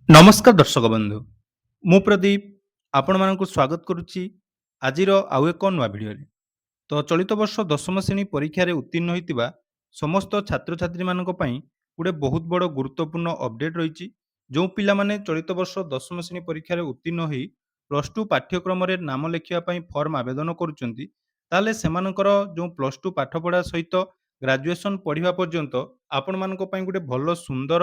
ନମସ୍କାର ଦର୍ଶକ ବନ୍ଧୁ। ମୁଁ ପ୍ରଦୀପ ଆପଣମାନଙ୍କୁ ସ୍ୱାଗତ କରୁଛି ଆଜିର ଆଉ ଏକ ନୂଆ ଭିଡ଼ିଓରେ। ତ ଚଳିତ ବର୍ଷ ଦଶମ ଶ୍ରେଣୀ ପରୀକ୍ଷାରେ ଉତ୍ତୀର୍ଣ୍ଣ ହୋଇଥିବା ସମସ୍ତ ଛାତ୍ରଛାତ୍ରୀମାନଙ୍କ ପାଇଁ ଗୋଟେ ବହୁତ ବଡ଼ ଗୁରୁତ୍ୱପୂର୍ଣ୍ଣ ଅପଡେଟ୍ ରହିଛି। ଯେଉଁ ପିଲାମାନେ ଚଳିତ ବର୍ଷ ଦଶମ ଶ୍ରେଣୀ ପରୀକ୍ଷାରେ ଉତ୍ତୀର୍ଣ୍ଣ ହୋଇ ପ୍ଲସ୍ ଟୁ ପାଠ୍ୟକ୍ରମରେ ନାମ ଲେଖିବା ପାଇଁ ଫର୍ମ ଆବେଦନ କରୁଛନ୍ତି, ତାହେଲେ ସେମାନଙ୍କର ଯେଉଁ ପ୍ଲସ୍ ଟୁ ପାଠପଢ଼ା ସହିତ ଗ୍ରାଜୁଏସନ୍ ପଢ଼ିବା ପର୍ଯ୍ୟନ୍ତ ଆପଣମାନଙ୍କ ପାଇଁ ଗୋଟେ ଭଲ ସୁନ୍ଦର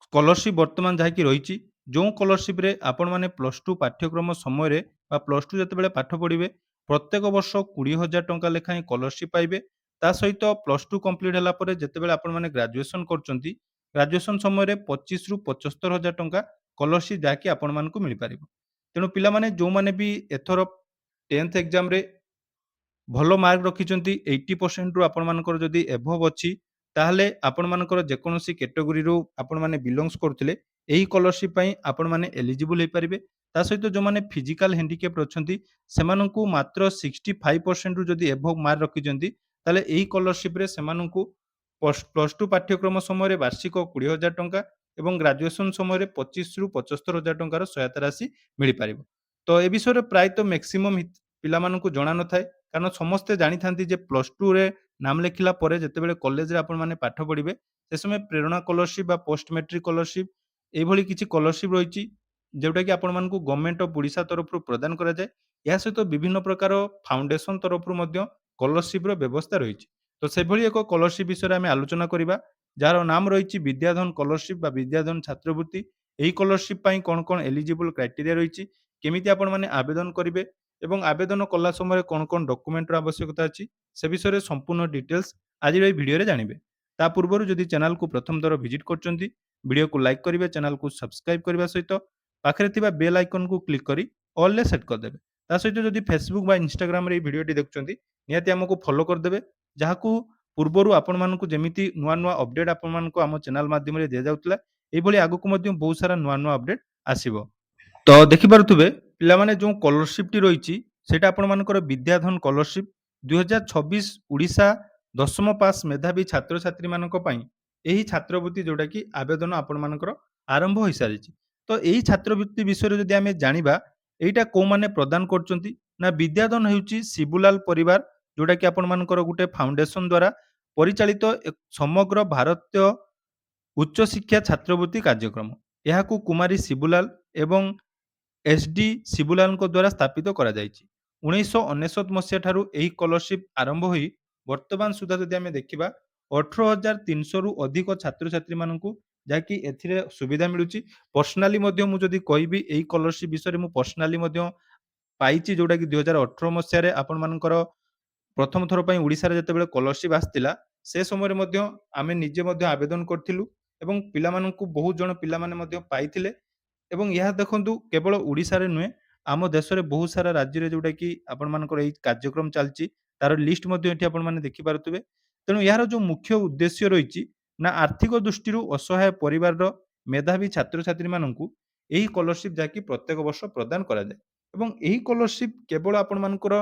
ସ୍କଲରସିପ୍ ବର୍ତ୍ତମାନ ଯାହାକି ରହିଛି, ଯେଉଁ ସ୍କଲରସିପ୍‌ରେ ଆପଣମାନେ ପ୍ଲସ୍ ଟୁ ପାଠ୍ୟକ୍ରମ ସମୟରେ ବା ପ୍ଲସ୍ ଟୁ ଯେତେବେଳେ ପାଠ ପଢ଼ିବେ, ପ୍ରତ୍ୟେକ ବର୍ଷ 20,000 ଟଙ୍କା ଲେଖାଏଁ ସ୍କଲରସିପ୍ ପାଇବେ। ତା ସହିତ ପ୍ଲସ୍ ଟୁ କମ୍ପ୍ଲିଟ୍ ହେଲା ପରେ ଯେତେବେଳେ ଆପଣମାନେ ଗ୍ରାଜୁଏସନ୍ କରୁଛନ୍ତି, ଗ୍ରାଜୁଏସନ୍ ସମୟରେ 25,000 ରୁ 75,000 ଟଙ୍କା ସ୍କଲରସିପ୍ ଯାହାକି ଆପଣମାନଙ୍କୁ ମିଳିପାରିବ। ତେଣୁ ପିଲାମାନେ ଯେଉଁମାନେ ବି ଏଥର 10th ଏକ୍ସାମ୍‌ରେ ଭଲ ମାର୍କ ରଖିଛନ୍ତି, 80% ରୁ ଆପଣମାନଙ୍କର ଯଦି ଏଭବ୍ ଅଛି, ତାହେଲେ ଆପଣମାନଙ୍କର ଯେକୌଣସି କ୍ୟାଟେଗୋରୀରୁ ଆପଣମାନେ ବିଲଙ୍ଗସ୍ କରୁଥିଲେ, ଏହି ସ୍କଲରସିପ୍ ପାଇଁ ଆପଣମାନେ ଏଲିଜିବୁଲ୍ ହେଇପାରିବେ। ତା ସହିତ ଯେଉଁମାନେ ଫିଜିକାଲ୍ ହ୍ୟାଣ୍ଡିକ୍ୟାପ୍ଟ ଅଛନ୍ତି, ସେମାନଙ୍କୁ ମାତ୍ର 65% ରୁ ଯଦି ଏଭବ୍ ମାର୍କ ରଖିଛନ୍ତି, ତାହେଲେ ଏହି ସ୍କଲରସିପ୍‌ରେ ସେମାନଙ୍କୁ ପ୍ଲସ୍ ଟୁ ପାଠ୍ୟକ୍ରମ ସମୟରେ ବାର୍ଷିକ 20,000 ଟଙ୍କା ଏବଂ ଗ୍ରାଜୁଏସନ୍ ସମୟରେ 25,000 ରୁ 75,000 ଟଙ୍କାର ସହାୟତା ରାଶି ମିଳିପାରିବ। ତ ଏ ବିଷୟରେ ପ୍ରାୟତଃ ମେକ୍ସିମମ୍ ପିଲାମାନଙ୍କୁ ଜଣା ନଥାଏ। କାରଣ ସମସ୍ତେ ଜାଣିଥାନ୍ତି ଯେ ପ୍ଲସ୍ ଟୁରେ ନାମ ଲେଖିଲା ପରେ ଯେତେବେଳେ କଲେଜରେ ଆପଣମାନେ ପାଠ ପଢ଼ିବେ, ସେ ସମୟ ପ୍ରେରଣା ସ୍କଲରସିପ୍ ବା ପୋଷ୍ଟ ମ୍ୟାଟ୍ରିକ୍ ସ୍କଲରସିପ୍ ଏଇଭଳି କିଛି ସ୍କଲରସିପ୍ ରହିଛି, ଯେଉଁଟାକି ଆପଣମାନଙ୍କୁ ଗଭର୍ଣ୍ଣମେଣ୍ଟ ଅଫ୍ ଓଡ଼ିଶା ତରଫରୁ ପ୍ରଦାନ କରାଯାଏ। ଏହା ସହିତ ବିଭିନ୍ନ ପ୍ରକାର ଫାଉଣ୍ଡେସନ୍ ତରଫରୁ ମଧ୍ୟ ସ୍କଲରସିପ୍‌ର ବ୍ୟବସ୍ଥା ରହିଛି। ତ ସେଭଳି ଏକ ସ୍କଲରସିପ୍ ବିଷୟରେ ଆମେ ଆଲୋଚନା କରିବା, ଯାହାର ନାମ ରହିଛି ବିଦ୍ୟାଧନ ସ୍କଲରସିପ୍ ବା ବିଦ୍ୟାଧନ ଛାତ୍ରବୃତ୍ତି। ଏହି ସ୍କଲରସିପ୍ ପାଇଁ କ'ଣ କ'ଣ ଏଲିଜିବୁଲ୍ କ୍ରାଇଟେରିଆ ରହିଛି, କେମିତି ଆପଣମାନେ ଆବେଦନ କରିବେ ଏବଂ ଆବେଦନ କଲା ସମୟରେ କ'ଣ କ'ଣ ଡକୁମେଣ୍ଟର ଆବଶ୍ୟକତା ଅଛି, ସେ ବିଷୟରେ ସମ୍ପୂର୍ଣ୍ଣ ଡିଟେଲ୍ସ ଆଜିର ଏହି ଭିଡ଼ିଓରେ ଜାଣିବେ। ତା ପୂର୍ବରୁ ଯଦି ଚ୍ୟାନେଲକୁ ପ୍ରଥମ ଥର ଭିଜିଟ୍ କରୁଛନ୍ତି, ଭିଡ଼ିଓକୁ ଲାଇକ୍ କରିବେ, ଚ୍ୟାନେଲକୁ ସବସ୍କ୍ରାଇବ୍ କରିବା ସହିତ ପାଖରେ ଥିବା ବେଲ୍ ଆଇକନ୍‌କୁ କ୍ଲିକ୍ କରି ଅଲ୍‌ରେ ସେଟ୍ କରିଦେବେ। ତା ସହିତ ଯଦି ଫେସବୁକ୍ ବା ଇନଷ୍ଟାଗ୍ରାମରେ ଏହି ଭିଡ଼ିଓଟି ଦେଖୁଛନ୍ତି, ନିହାତି ଆମକୁ ଫଲୋ କରିଦେବେ, ଯାହାକୁ ପୂର୍ବରୁ ଆପଣମାନଙ୍କୁ ଯେମିତି ନୂଆ ନୂଆ ଅପଡେଟ୍ ଆପଣମାନଙ୍କୁ ଆମ ଚ୍ୟାନେଲ ମାଧ୍ୟମରେ ଦିଆଯାଉଥିଲା, ଏହିଭଳି ଆଗକୁ ମଧ୍ୟ ବହୁତ ସାରା ନୂଆ ନୂଆ ଅପଡେଟ୍ ଆସିବ। ତ ଦେଖିପାରୁଥିବେ ପିଲାମାନେ ଯେଉଁ ସ୍କଲରସିପ୍‌ଟି ରହିଛି, ସେଇଟା ଆପଣମାନଙ୍କର ବିଦ୍ୟାଧନ ସ୍କଲରସିପ୍ 2026 ଓଡ଼ିଶା ଦଶମ ପାସ୍ ମେଧାବୀ ଛାତ୍ରଛାତ୍ରୀମାନଙ୍କ ପାଇଁ ଏହି ଛାତ୍ରବୃତ୍ତି ଯେଉଁଟାକି ଆବେଦନ ଆପଣମାନଙ୍କର ଆରମ୍ଭ ହୋଇସାରିଛି। ତ ଏହି ଛାତ୍ରବୃତ୍ତି ବିଷୟରେ ଯଦି ଆମେ ଜାଣିବା, ଏଇଟା କୋଉମାନେ ପ୍ରଦାନ କରୁଛନ୍ତି? ନା ବିଦ୍ୟାଧନ ହେଉଛି ଶିବୁଲାଲ ପରିବାର, ଯୋଉଟାକି ଆପଣମାନଙ୍କର ଗୋଟେ ଫାଉଣ୍ଡେସନ୍ ଦ୍ୱାରା ପରିଚାଳିତ ସମଗ୍ର ଭାରତୀୟ ଉଚ୍ଚଶିକ୍ଷା ଛାତ୍ରବୃତ୍ତି କାର୍ଯ୍ୟକ୍ରମ। ଏହାକୁ କୁମାରୀ ଶିବୁଲାଲ ଏବଂ ଏସ୍.ଡି. ଶିବୁଲାଲଙ୍କ ଦ୍ୱାରା ସ୍ଥାପିତ କରାଯାଇଛି। 1999 ମସିହା ଠାରୁ ଏହି ସ୍କଲରସିପ୍ ଆରମ୍ଭ ହୋଇ ବର୍ତ୍ତମାନ ସୁଦ୍ଧା ଯଦି ଆମେ ଦେଖିବା 18,300 ରୁ ଅଧିକ ଛାତ୍ରଛାତ୍ରୀମାନଙ୍କୁ ଯାହାକି ଏଥିରେ ସୁବିଧା ମିଳୁଛି। ପର୍ସନାଲି ମଧ୍ୟ ମୁଁ ଯଦି କହିବି ଏହି ସ୍କଲରସିପ୍ ବିଷୟରେ ମୁଁ ପର୍ସନାଲି ମଧ୍ୟ ପାଇଛି, ଯୋଉଟାକି 2018 ମସିହାରେ ଆପଣମାନଙ୍କର ପ୍ରଥମ ଥର ପାଇଁ ଓଡ଼ିଶାରେ ଯେତେବେଳେ ସ୍କଲରସିପ୍ ଆସିଥିଲା, ସେ ସମୟରେ ମଧ୍ୟ ଆମେ ନିଜେ ମଧ୍ୟ ଆବେଦନ କରିଥିଲୁ ଏବଂ ପିଲାମାନଙ୍କୁ ବହୁତ ଜଣ ପିଲାମାନେ ମଧ୍ୟ ପାଇଥିଲେ। ଏବଂ ଏହା ଦେଖନ୍ତୁ କେବଳ ଓଡ଼ିଶାରେ ନୁହେଁ, ଆମ ଦେଶରେ ବହୁତ ସାରା ରାଜ୍ୟରେ ଯୋଉଟାକି ଆପଣମାନଙ୍କର ଏହି କାର୍ଯ୍ୟକ୍ରମ ଚାଲିଛି, ତାର ଲିଷ୍ଟ ମଧ୍ୟ ଏଠି ଆପଣମାନେ ଦେଖିପାରୁଥିବେ। ତେଣୁ ଏହାର ଯେଉଁ ମୁଖ୍ୟ ଉଦ୍ଦେଶ୍ୟ ରହିଛି, ନା ଆର୍ଥିକ ଦୃଷ୍ଟିରୁ ଅସହାୟ ପରିବାରର ମେଧାବୀ ଛାତ୍ରଛାତ୍ରୀମାନଙ୍କୁ ଏହି ସ୍କଲରସିପ୍ ଯାହାକି ପ୍ରତ୍ୟେକ ବର୍ଷ ପ୍ରଦାନ କରାଯାଏ। ଏବଂ ଏହି ସ୍କଲରସିପ୍ କେବଳ ଆପଣମାନଙ୍କର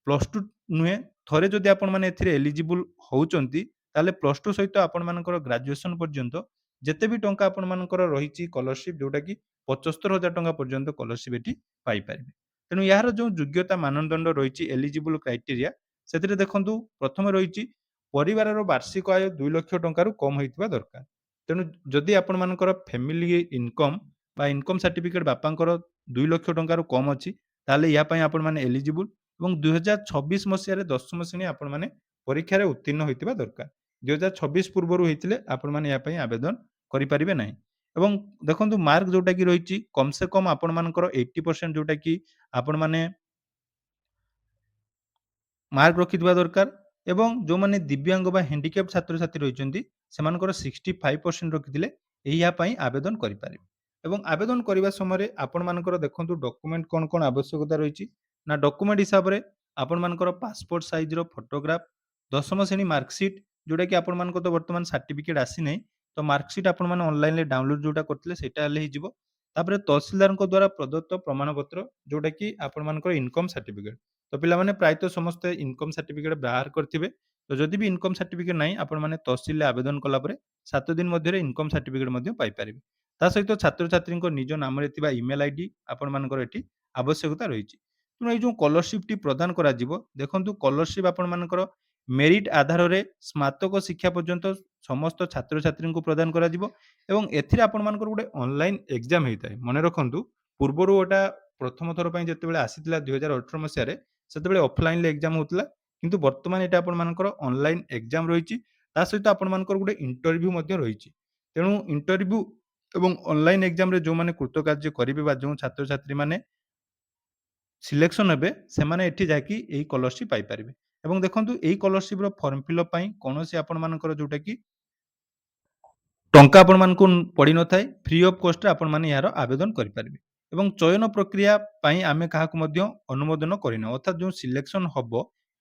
ପ୍ଲସ୍ ଟୁ ନୁହେଁ, ଥରେ ଯଦି ଆପଣମାନେ ଏଥିରେ ଏଲିଜିବୁଲ୍ ହଉଛନ୍ତି, ତାହେଲେ ପ୍ଲସ୍ ଟୁ ସହିତ ଆପଣମାନଙ୍କର ଗ୍ରାଜୁଏସନ୍ ପର୍ଯ୍ୟନ୍ତ ଯେତେ ବି ଟଙ୍କା ଆପଣମାନଙ୍କର ରହିଛି ସ୍କଲରସିପ୍, ଯୋଉଟାକି 75,000 ଟଙ୍କା ପର୍ଯ୍ୟନ୍ତ ସ୍କଲରସିପ୍ ଏଠି ପାଇପାରିବେ। ତେଣୁ ଏହାର ଯେଉଁ ଯୋଗ୍ୟତା ମାନଦଣ୍ଡ ରହିଛି ଏଲିଜିବୁଲ୍ କ୍ରାଇଟେରିଆ, ସେଥିରେ ଦେଖନ୍ତୁ ପ୍ରଥମେ ରହିଛି ପରିବାରର ବାର୍ଷିକ ଆୟ 2,00,000 ଟଙ୍କାରୁ କମ୍ ହୋଇଥିବା ଦରକାର। ତେଣୁ ଯଦି ଆପଣମାନଙ୍କର ଫ୍ୟାମିଲି ଇନକମ୍ ବା ଇନକମ୍ ସାର୍ଟିଫିକେଟ୍ ବାପାଙ୍କର 2,00,000 ଟଙ୍କାରୁ କମ୍ ଅଛି, ତାହେଲେ ଏହା ପାଇଁ ଆପଣମାନେ ଏଲିଜିବୁଲ୍ ଏବଂ 2026 ମସିହାରେ ଦଶମ ଶ୍ରେଣୀ ଆପଣମାନେ ପରୀକ୍ଷାରେ ଉତ୍ତୀର୍ଣ୍ଣ ହୋଇଥିବା ଦରକାର। 2026 ପୂର୍ବରୁ ହେଇଥିଲେ ଆପଣମାନେ ଏହା ପାଇଁ ଆବେଦନ କରିପାରିବେ ନାହିଁ। ଏବଂ ଦେଖନ୍ତୁ ମାର୍କ ଯୋଉଟାକି ରହିଛି କମ୍ ସେ କମ୍ ଆପଣମାନଙ୍କର 80% ଯୋଉଟାକି ଆପଣମାନେ ମାର୍କ ରଖିଥିବା ଦରକାର ଏବଂ ଯେଉଁମାନେ ଦିବ୍ୟାଙ୍ଗ ବା ହ୍ୟାଣ୍ଡିକ୍ୟାପ୍ ଛାତ୍ରଛାତ୍ରୀ ରହିଛନ୍ତି, ସେମାନଙ୍କର 65% ରଖିଥିଲେ ଏହି ଏହା ପାଇଁ ଆବେଦନ କରିପାରିବେ। ଏବଂ ଆବେଦନ କରିବା ସମୟରେ ଆପଣମାନଙ୍କର ଦେଖନ୍ତୁ ଡକୁମେଣ୍ଟ କ'ଣ କ'ଣ ଆବଶ୍ୟକତା ରହିଛି, ନା ଡକୁମେଣ୍ଟ ହିସାବରେ ଆପଣମାନଙ୍କର ପାସପୋର୍ଟ ସାଇଜ୍‌ର ଫଟୋଗ୍ରାଫ, ଦଶମ ଶ୍ରେଣୀ ମାର୍କସିଟ୍, ଯୋଉଟାକି ଆପଣମାନଙ୍କ ତ ବର୍ତ୍ତମାନ ସାର୍ଟିଫିକେଟ୍ ଆସିନାହିଁ, ତ ମାର୍କସିଟ୍ ଆପଣମାନେ ଅନଲାଇନ୍‌ରେ ଡାଉନଲୋଡ୍ ଯୋଉଟା କରିଥିଲେ ସେଇଟା ହେଲେ ହେଇଯିବ। ତାପରେ ତହସିଲଦାରଙ୍କ ଦ୍ୱାରା ପ୍ରଦତ୍ତ ପ୍ରମାଣପତ୍ର, ଯୋଉଟାକି ଆପଣମାନଙ୍କର ଇନକମ୍ ସାର୍ଟିଫିକେଟ୍। ତ ପିଲାମାନେ ପ୍ରାୟତଃ ସମସ୍ତେ ଇନକମ୍ ସାର୍ଟିଫିକେଟ୍ ବାହାର କରିଥିବେ। ତ ଯଦି ବି ଇନକମ୍ ସାର୍ଟିଫିକେଟ୍ ନାହିଁ, ଆପଣମାନେ ତହସିଲରେ ଆବେଦନ କଲା ପରେ 7 ଦିନ ମଧ୍ୟରେ ଇନକମ୍ ସାର୍ଟିଫିକେଟ୍ ମଧ୍ୟ ପାଇପାରିବେ। ତା ସହିତ ଛାତ୍ରଛାତ୍ରୀଙ୍କ ନିଜ ନାମରେ ଥିବା ଇମେଲ୍ ଆଇଡି ଆପଣମାନଙ୍କର ଏଠି ଆବଶ୍ୟକତା ରହିଛି। ତେଣୁ ଏଇ ଯେଉଁ ସ୍କଲାରସିପ୍‌ଟି ପ୍ରଦାନ କରାଯିବ, ଦେଖନ୍ତୁ ସ୍କଲାରସିପ୍ ଆପଣମାନଙ୍କର ମେରିଟ୍ ଆଧାରରେ ସ୍ନାତକ ଶିକ୍ଷା ପର୍ଯ୍ୟନ୍ତ ସମସ୍ତ ଛାତ୍ରଛାତ୍ରୀଙ୍କୁ ପ୍ରଦାନ କରାଯିବ ଏବଂ ଏଥିରେ ଆପଣମାନଙ୍କର ଗୋଟେ ଅନଲାଇନ୍ ଏକ୍ଜାମ ହେଇଥାଏ। ମନେ ରଖନ୍ତୁ, ପୂର୍ବରୁ ଏଟା ପ୍ରଥମ ଥର ପାଇଁ ଯେତେବେଳେ ଆସିଥିଲା 2018 ମସିହାରେ, ସେତେବେଳେ ଅଫଲାଇନ୍‌ରେ ଏକ୍ଜାମ ହଉଥିଲା। କିନ୍ତୁ ବର୍ତ୍ତମାନ ଏଟା ଆପଣମାନଙ୍କର ଅନଲାଇନ୍ ଏକ୍ଜାମ ରହିଛି। ତା ସହିତ ଆପଣମାନଙ୍କର ଗୋଟେ ଇଣ୍ଟରଭ୍ୟୁ ମଧ୍ୟ ରହିଛି। ତେଣୁ ଇଣ୍ଟରଭ୍ୟୁ ଏବଂ ଅନଲାଇନ୍ ଏକ୍ଜାମରେ ଯେଉଁମାନେ କୃତକାର୍ଯ୍ୟ କରିବେ ବା ଯେଉଁ ଛାତ୍ରଛାତ୍ରୀମାନେ ସିଲେକ୍ସନ୍ ହେବେ, ସେମାନେ ଏଠି ଯାଇକି ଏହି ସ୍କଲାରସିପ୍ ପାଇପାରିବେ। ଏବଂ ଦେଖନ୍ତୁ, ଏହି ସ୍କଲାରସିପ୍‌ର ଫର୍ମ ଫିଲ୍ଅପ୍ ପାଇଁ କୌଣସି ଆପଣମାନଙ୍କର ଯୋଉଟାକି ଟଙ୍କା ଆପଣମାନଙ୍କୁ ପଡ଼ିନଥାଏ। ଫ୍ରି ଅଫ୍ କଷ୍ଟରେ ଆପଣମାନେ ଏହାର ଆବେଦନ କରିପାରିବେ ଏବଂ ଚୟନ ପ୍ରକ୍ରିୟା ପାଇଁ ଆମେ କାହାକୁ ମଧ୍ୟ ଅନୁମୋଦନ କରିନାହୁଁ। ଅର୍ଥାତ୍ ଯେଉଁ ସିଲେକ୍ସନ୍ ହବ,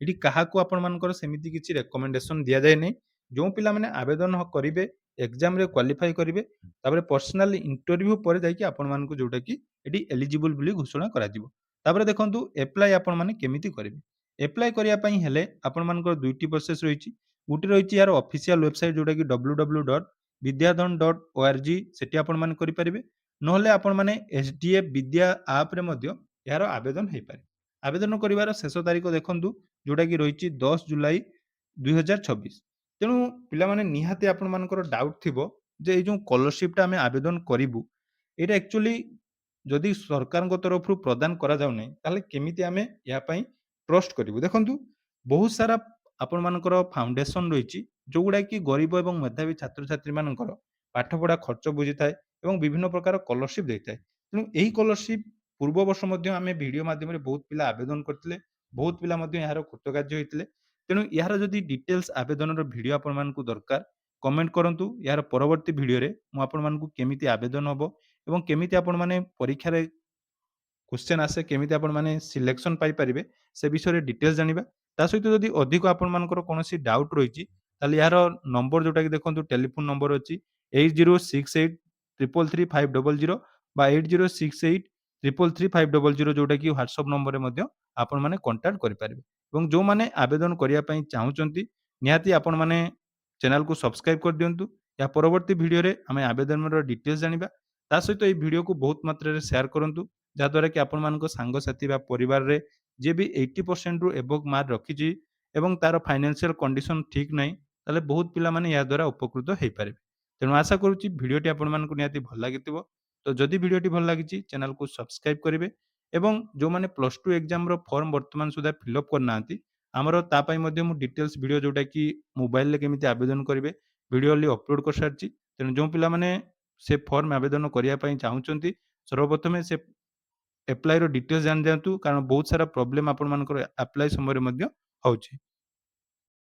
ଏଠି କାହାକୁ ଆପଣମାନଙ୍କର ସେମିତି କିଛି ରେକମେଣ୍ଡେସନ୍ ଦିଆଯାଏ ନାହିଁ। ଯେଉଁ ପିଲାମାନେ ଆବେଦନ କରିବେ, ଏକ୍ଜାମରେ କ୍ୱାଲିଫାଇ କରିବେ, ତାପରେ ପର୍ସନାଲ ଇଣ୍ଟରଭ୍ୟୁ ପରେ ଯାଇକି ଆପଣମାନଙ୍କୁ ଯୋଉଟାକି ଏଠି ଏଲିଜିବୁଲ୍ ବୋଲି ଘୋଷଣା କରାଯିବ। ତାପରେ ଦେଖନ୍ତୁ, ଏପ୍ଲାଏ ଆପଣମାନେ କେମିତି କରିବେ? ଏପ୍ଲାଏ କରିବା ପାଇଁ ହେଲେ ଆପଣମାନଙ୍କର 2ଟି ପ୍ରୋସେସ୍ ରହିଛି। ଗୋଟେ ରହିଛି ଏହାର ଅଫିସିଆଲ ୱେବସାଇଟ୍ ଯୋଉଟାକି www.vidyadhan.org, ସେଠି ଆପଣମାନେ କରିପାରିବେ। ନହେଲେ ଆପଣମାନେ ଏସଡିଏଫ୍ ବିଦ୍ୟା ଆପ୍‌ରେ ମଧ୍ୟ ଏହାର ଆବେଦନ ହେଇପାରେ। ଆବେଦନ କରିବାର ଶେଷ ତାରିଖ ଦେଖନ୍ତୁ, ଯୋଉଟାକି ରହିଛି 10 ଜୁଲାଇ 2026। ତେଣୁ ପିଲାମାନେ ନିହାତି ଆପଣମାନଙ୍କର ଡାଉଟ୍ ଥିବ ଯେ ଏଇ ଯେଉଁ ସ୍କଲାରସିପ୍‌ଟା ଆମେ ଆବେଦନ କରିବୁ, ଏଇଟା ଆକ୍ଚୁଆଲି ଯଦି ସରକାରଙ୍କ ତରଫରୁ ପ୍ରଦାନ କରାଯାଉନାହିଁ, ତାହେଲେ କେମିତି ଆମେ ଏହା ପାଇଁ ଟ୍ରଷ୍ଟ କରିବୁ? ଦେଖନ୍ତୁ, ବହୁତ ସାରା ଆପଣମାନଙ୍କର ଫାଉଣ୍ଡେସନ୍ ରହିଛି, ଯୋଉଗୁଡ଼ାକି ଗରିବ ଏବଂ ମେଧାବୀ ଛାତ୍ରଛାତ୍ରୀମାନଙ୍କର ପାଠପଢ଼ା ଖର୍ଚ୍ଚ ବୁଝିଥାଏ ଏବଂ ବିଭିନ୍ନ ପ୍ରକାର ସ୍କଲାରସିପ୍ ଦେଇଥାଏ। ତେଣୁ ଏହି ସ୍କଲାରସିପ୍ ପୂର୍ବ ବର୍ଷ ମଧ୍ୟ ଆମେ ଭିଡ଼ିଓ ମାଧ୍ୟମରେ ବହୁତ ପିଲା ଆବେଦନ କରିଥିଲେ। ବହୁତ ପିଲା ମଧ୍ୟ ଏହାର କୃତକାର୍ଯ୍ୟ ହୋଇଥିଲେ। ତେଣୁ ଏହାର ଯଦି ଡିଟେଲ୍ସ ଆବେଦନର ଭିଡ଼ିଓ ଆପଣମାନଙ୍କୁ ଦରକାର, କମେଣ୍ଟ କରନ୍ତୁ। ଏହାର ପରବର୍ତ୍ତୀ ଭିଡ଼ିଓରେ ମୁଁ ଆପଣମାନଙ୍କୁ କେମିତି ଆବେଦନ ହବ ଏବଂ କେମିତି ଆପଣମାନେ ପରୀକ୍ଷାରେ କ୍ୱେଶ୍ଚେନ୍ ଆସେ, କେମିତି ଆପଣମାନେ ସିଲେକ୍ସନ୍ ପାଇପାରିବେ, ସେ ବିଷୟରେ ଡିଟେଲ୍ସ ଜାଣିବା। ତା ସହିତ ଯଦି ଅଧିକ ଆପଣମାନଙ୍କର କୌଣସି ଡାଉଟ୍ ରହିଛି, ତାହେଲେ ଏହାର ନମ୍ବର ଯୋଉଟାକି ଦେଖନ୍ତୁ, ଟେଲିଫୋନ୍ ନମ୍ବର ଅଛି 8068333500 ବା 8068333500, ଯୋଉଟାକି ହ୍ୱାଟ୍ସଆପ୍ ନମ୍ବରରେ ମଧ୍ୟ ଆପଣମାନେ କଣ୍ଟାକ୍ଟ କରିପାରିବେ। ଏବଂ ଯେଉଁମାନେ ଆବେଦନ କରିବା ପାଇଁ ଚାହୁଁଛନ୍ତି, ନିହାତି ଆପଣମାନେ ଚ୍ୟାନେଲକୁ ସବସ୍କ୍ରାଇବ୍ କରିଦିଅନ୍ତୁ। ଏହା ପରବର୍ତ୍ତୀ ଭିଡ଼ିଓରେ ଆମେ ଆବେଦନର ଡିଟେଲ୍ସ ଜାଣିବା। ତା ସହିତ ଏହି ଭିଡ଼ିଓକୁ ବହୁତ ମାତ୍ରାରେ ସେୟାର କରନ୍ତୁ, ଯାହାଦ୍ୱାରା କି ଆପଣମାନଙ୍କ ସାଙ୍ଗସାଥୀ ବା ପରିବାରରେ ଯିଏ ବି 80% ରୁ ଏଭବ୍ ମାର୍କ ରଖିଛି ଏବଂ ତାର ଫାଇନାନ୍ସିଆଲ କଣ୍ଡିସନ୍ ଠିକ୍ ନାହିଁ, ତାହେଲେ ବହୁତ ପିଲାମାନେ ଏହା ଦ୍ୱାରା ଉପକୃତ ହେଇପାରିବେ। ତେଣୁ ଆଶା କରୁଛି ଭିଡ଼ିଓଟି ଆପଣମାନଙ୍କୁ ନିହାତି ଭଲ ଲାଗିଥିବ। ତ ଯଦି ଭିଡ଼ିଓଟି ଭଲ ଲାଗିଛି, ଚ୍ୟାନେଲକୁ ସବସ୍କ୍ରାଇବ୍ କରିବେ ଏବଂ ଯେଉଁମାନେ +2 ଏକ୍ଜାମର ଫର୍ମ ବର୍ତ୍ତମାନ ସୁଦ୍ଧା ଫିଲ୍ଅପ୍ କରିନାହାନ୍ତି, ଆମର ତା ପାଇଁ ମଧ୍ୟ ମୁଁ ଡିଟେଲ୍ସ ଭିଡ଼ିଓ ଯୋଉଟାକି ମୋବାଇଲରେ କେମିତି ଆବେଦନ କରିବେ, ଭିଡ଼ିଓ ଅଲି ଅପଲୋଡ୍ କରିସାରିଛି। ତେଣୁ ଯେଉଁ ପିଲାମାନେ ସେ ଫର୍ମ ଆବେଦନ କରିବା ପାଇଁ ଚାହୁଁଛନ୍ତି, ସର୍ବପ୍ରଥମେ ସେ ଏପ୍ଲାଏର ଡିଟେଲ୍ସ ଜାଣିଦିଅନ୍ତୁ, କାରଣ ବହୁତ ସାରା ପ୍ରୋବ୍ଲେମ୍ ଆପଣମାନଙ୍କର ଆପ୍ଲାଏ ସମୟରେ ମଧ୍ୟ ହଉଛି।